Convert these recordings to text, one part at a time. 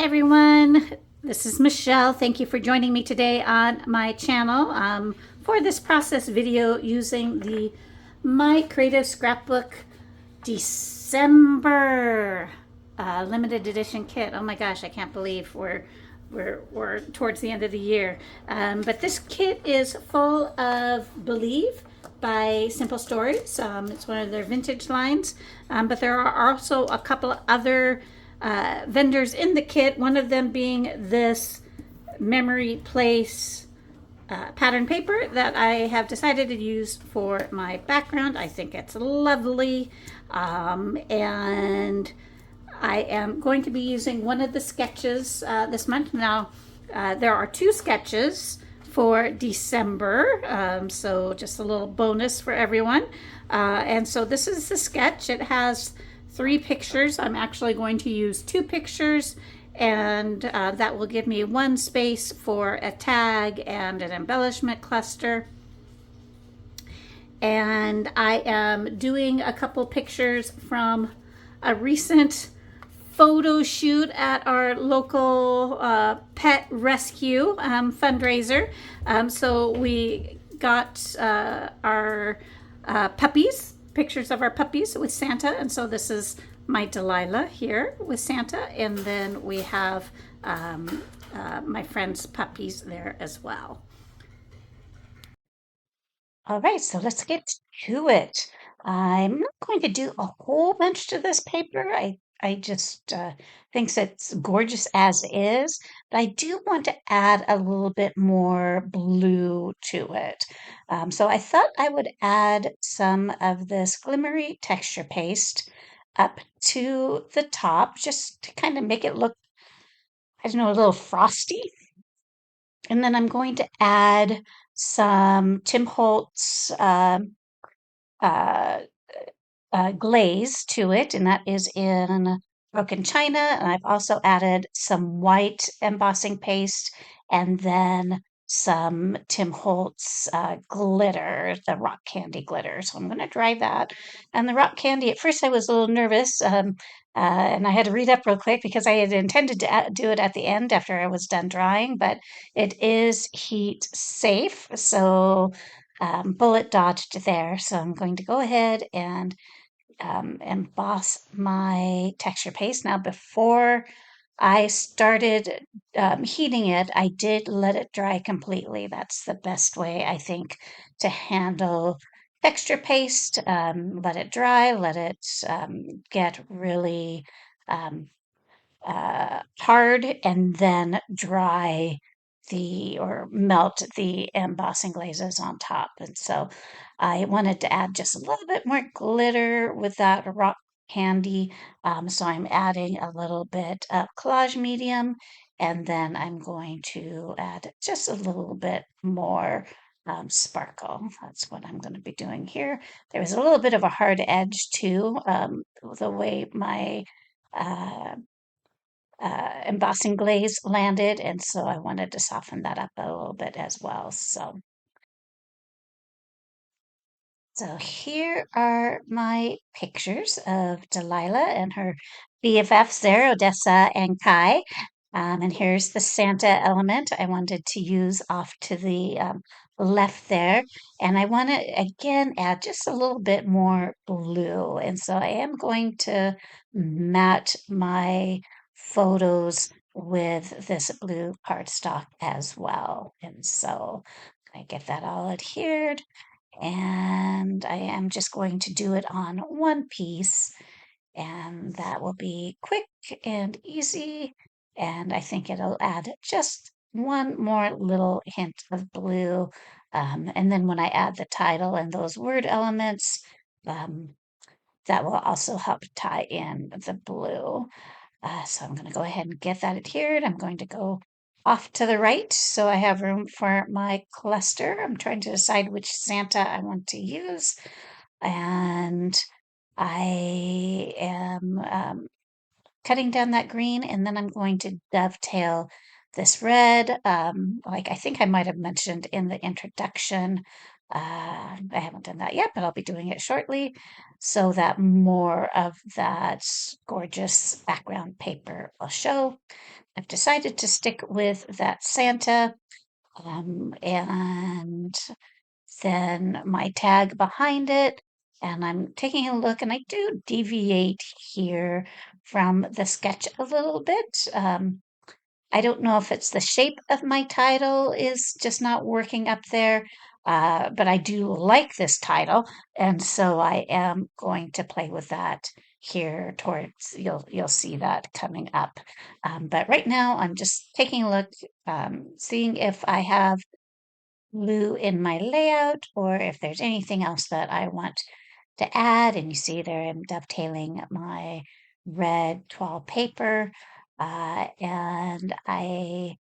everyone. This is Michelle. Thank you for joining me today on my channel for this process video using the My Creative Scrapbook December limited edition kit. Oh my gosh, I can't believe we're towards the end of the year. But this kit is full of Believe by Simple Stories. It's one of their vintage lines, but there are also a couple of other vendors in the kit, one of them being this Memory Place pattern paper that I have decided to use for my background. I think it's lovely. And I am going to be using one of the sketches this month. Now, there are two sketches for December, so just a little bonus for everyone. And so this is the sketch. It has three pictures. I'm actually going to use two pictures, and that will give me one space for a tag and an embellishment cluster. And I am doing a couple pictures from a recent photo shoot at our local pet rescue fundraiser. So we got our puppies, pictures of our puppies with Santa. And so this is my Delilah here with Santa. And then we have my friend's puppies there as well. All right, so let's get to it. I'm not going to do a whole bunch to this paper. I just think it's gorgeous as is, but I do want to add a little bit more blue to it. So I thought I would add some of this glimmery texture paste up to the top, just to kind of make it look, I don't know, a little frosty. And then I'm going to add some Tim Holtz uh, glaze to it, and that is in broken china. And I've also added some white embossing paste and then some Tim Holtz glitter, the rock candy glitter. So I'm going to dry that. And the rock candy, at first I was a little nervous, and I had to read up real quick because I had intended to do it at the end after I was done drying, but it is heat safe. So bullet dodged there. So I'm going to go ahead and emboss my texture paste. Now, before I started heating it, I did let it dry completely. That's the best way, I think, to handle texture paste. Let it dry, let it get really um, hard, and then dry or melt the embossing glazes on top. And so I wanted to add just a little bit more glitter with that rock candy. So I'm adding a little bit of collage medium, and then I'm going to add just a little bit more sparkle. That's what I'm going to be doing here. There was a little bit of a hard edge too, the way my uh, embossing glaze landed, and so I wanted to soften that up a little bit as well. So here are my pictures of Delilah and her BFFs there, Odessa and Kai. And here's the Santa element I wanted to use off to the left there. And I want to again add just a little bit more blue. And so I am going to match my photos with this blue cardstock as well. And so I get that all adhered, and I am just going to do it on one piece, and that will be quick and easy, and I think it'll add just one more little hint of blue, and then when I add the title and those word elements, um, that will also help tie in the blue. So I'm going to go ahead and get that adhered. I'm going to go off to the right so I have room for my cluster. I'm trying to decide which Santa I want to use. And I am cutting down that green, and then I'm going to dovetail this red. Like I think I might have mentioned in the introduction, I haven't done that yet, but I'll be doing it shortly so that more of that gorgeous background paper will show. I've decided to stick with that Santa and then my tag behind it. And I'm taking a look, and I do deviate here from the sketch a little bit. I don't know if it's the shape of my title is just not working up there, but I do like this title, and so I am going to play with that here towards you'll see that coming up. But right now I'm just taking a look, seeing if I have blue in my layout or if there's anything else that I want to add. And you see there I'm dovetailing my red toile paper, and I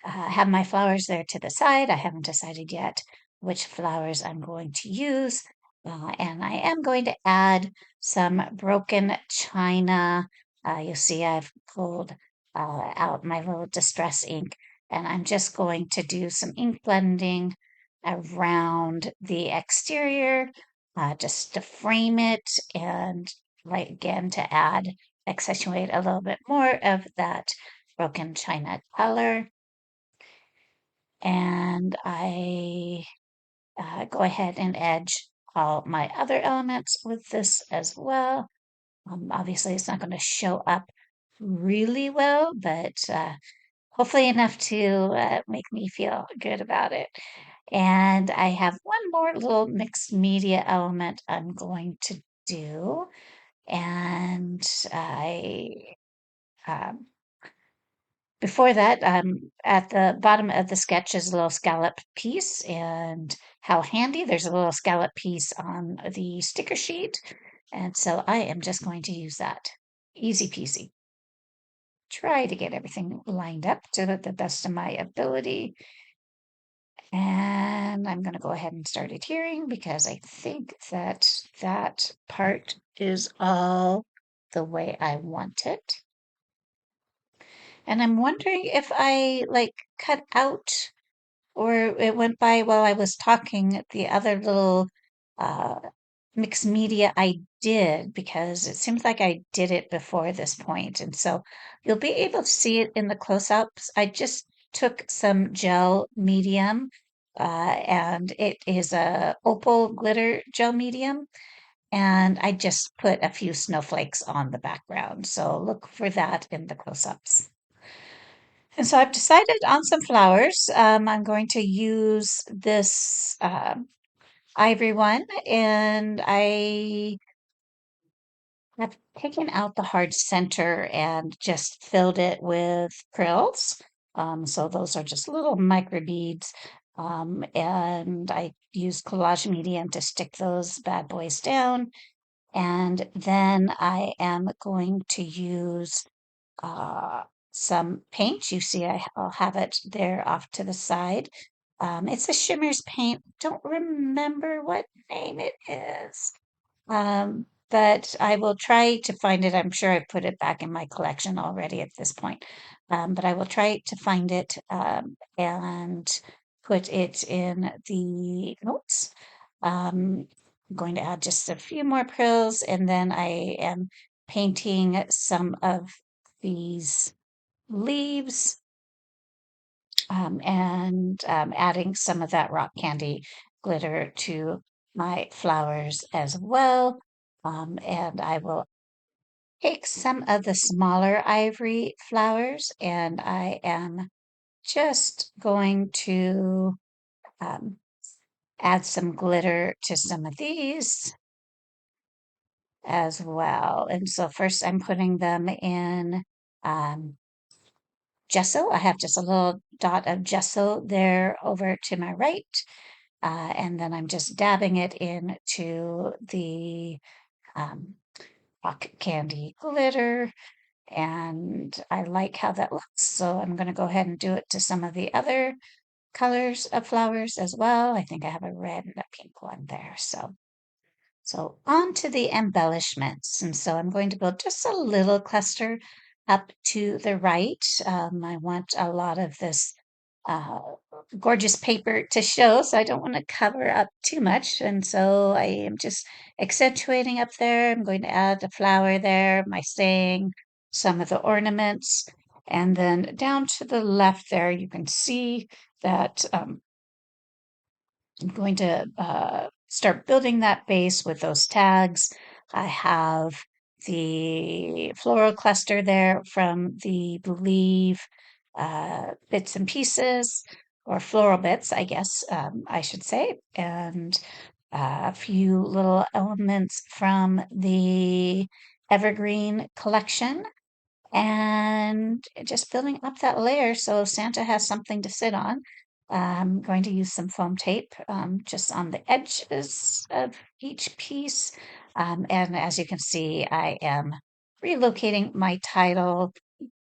have my flowers there to the side. I haven't decided yet which flowers I'm going to use. And I am going to add some broken china. You'll see I've pulled out my little distress ink, and I'm just going to do some ink blending around the exterior, just to frame it and like again to add, accentuate a little bit more of that broken china color. And I go ahead and edge all my other elements with this as well. Obviously, it's not going to show up really well, but hopefully enough to make me feel good about it. And I have one more little mixed media element I'm going to do. And I um, before that, at the bottom of the sketch is a little scallop piece, and how handy there's a little scallop piece on the sticker sheet. And so I am just going to use that. Easy peasy. Try to get everything lined up to the best of my ability. And I'm going to go ahead and start adhering because I think that that part is all the way I want it. And I'm wondering if I like cut out or it went by while I was talking the other little uh, mixed media I did because it seems like I did it before this point. And so you'll be able to see it in the close-ups. I just took some gel medium, and it is a opal glitter gel medium. And I just put a few snowflakes on the background. So look for that in the close-ups. And so I've decided on some flowers. I'm going to use this ivory one, and I have taken out the hard center and just filled it with frills. So those are just little micro beads. And I used collage medium to stick those bad boys down. And then I am going to use uh, some paint. You see, I'll have it there off to the side. It's a Shimmers paint. Don't remember what name it is. But I will try to find it. I'm sure I put it back in my collection already at this point. But I will try to find it and put it in the notes. I'm going to add just a few more prills, and then I am painting some of these leaves, and adding some of that rock candy glitter to my flowers as well. And I will take some of the smaller ivory flowers, and I am just going to um, add some glitter to some of these as well. And so first I'm putting them in um, gesso. I have just a little dot of gesso there over to my right. And then I'm just dabbing it into the um, rock candy glitter. And I like how that looks. So I'm going to go ahead and do it to some of the other colors of flowers as well. I think I have a red and a pink one there. So on to the embellishments. And so I'm going to build just a little cluster up to the right. I want a lot of this uh, gorgeous paper to show, so I don't want to cover up too much. And so I am just accentuating up there. I'm going to add a flower there, my saying, some of the ornaments. And then down to the left there, you can see that I'm going to start building that base with those tags. I have the floral cluster there from the Believe bits and pieces, or floral bits, I guess I should say, and a few little elements from the Evergreen collection and just building up that layer so Santa has something to sit on. I'm going to use some foam tape just on the edges of each piece. And as you can see, I am relocating my title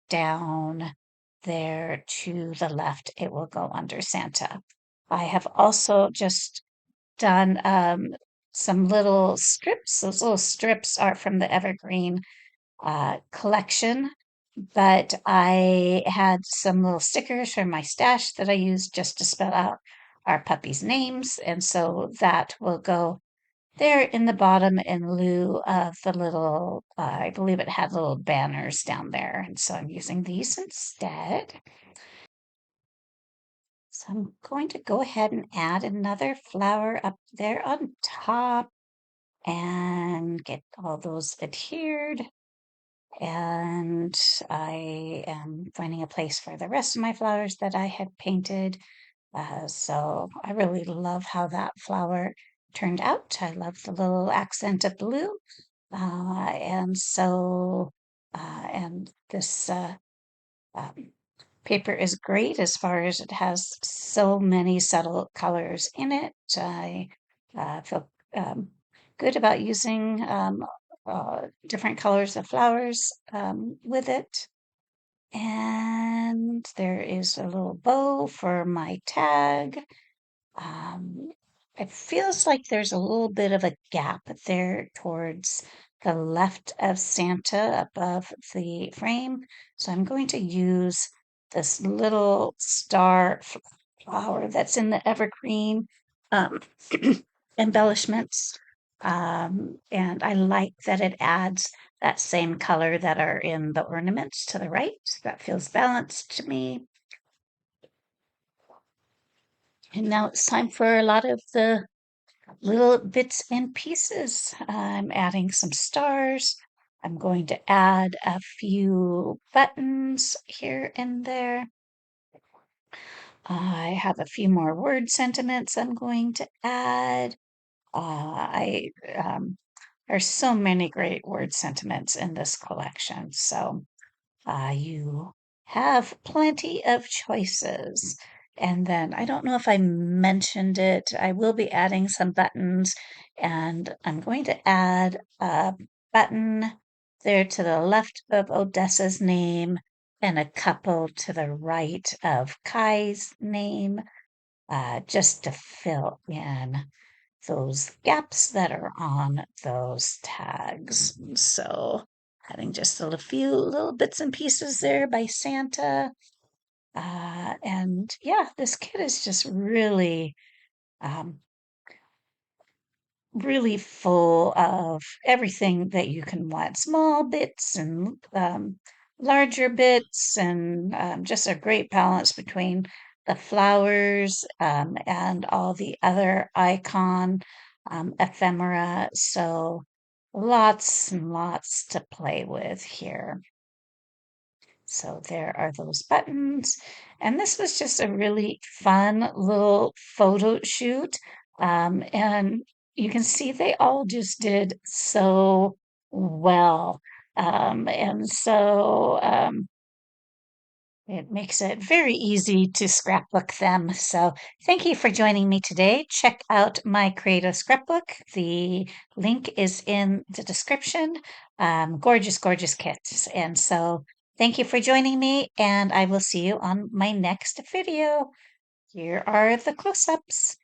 down there to the left. It will go under Santa. I have also just done some little strips. Those little strips are from the Evergreen collection, but I had some little stickers from my stash that I used just to spell out our puppies' names. And so that will go there in the bottom in lieu of the little, I believe it had little banners down there. And so I'm using these instead. So I'm going to go ahead and add another flower up there on top and get all those adhered. And I am finding a place for the rest of my flowers that I had painted. So I really love how that flower turned out. I love the little accent of blue. And so, and this um, paper is great as far as it has so many subtle colors in it. I feel good about using different colors of flowers with it. And there is a little bow for my tag. Um, it feels like there's a little bit of a gap there towards the left of Santa above the frame. So I'm going to use this little star flower that's in the evergreen um, embellishments. And I like that it adds that same color that are in the ornaments to the right. That feels balanced to me. And now it's time for a lot of the little bits and pieces. I'm adding some stars. I'm going to add a few buttons here and there. I have a few more word sentiments I'm going to add. I There's so many great word sentiments in this collection, so you have plenty of choices. And then I don't know if I mentioned it, I will be adding some buttons, and I'm going to add a button there to the left of Odessa's name and a couple to the right of Kai's name, just to fill in those gaps that are on those tags. So adding just a few little bits and pieces there by Santa. And yeah, this kit is just um, really full of everything that you can want. Small bits and larger bits, and just a great balance between the flowers and all the other icon ephemera. So lots and lots to play with here. So there are those buttons. And this was just a really fun little photo shoot. And you can see they all just did so well. And so it makes it very easy to scrapbook them. So thank you for joining me today. Check out my Creative Scrapbook. The link is in the description. Gorgeous, gorgeous kits. And so thank you for joining me, and I will see you on my next video. Here are the close-ups.